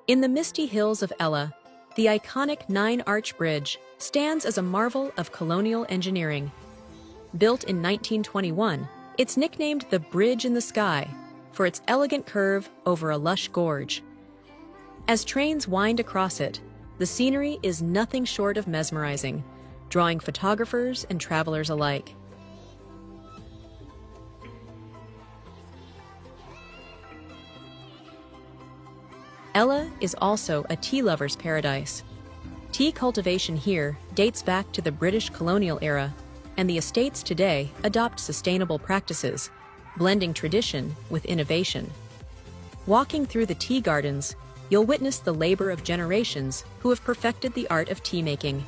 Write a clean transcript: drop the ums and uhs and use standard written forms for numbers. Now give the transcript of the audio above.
In the misty hills of Ella, the iconic Nine-Arch Bridge stands as a marvel of colonial engineering. Built in 1921, it's nicknamed the Bridge in the Sky for its elegant curve over a lush gorge. As trains wind across it, the scenery is nothing short of mesmerizing, drawing photographers and travelers alike. Ella is also a tea lover's paradise. Tea cultivation here dates back to the British colonial era, and the estates today adopt sustainable practices, blending tradition with innovation. Walking through the tea gardens, you'll witness the labor of generations who have perfected the art of tea making.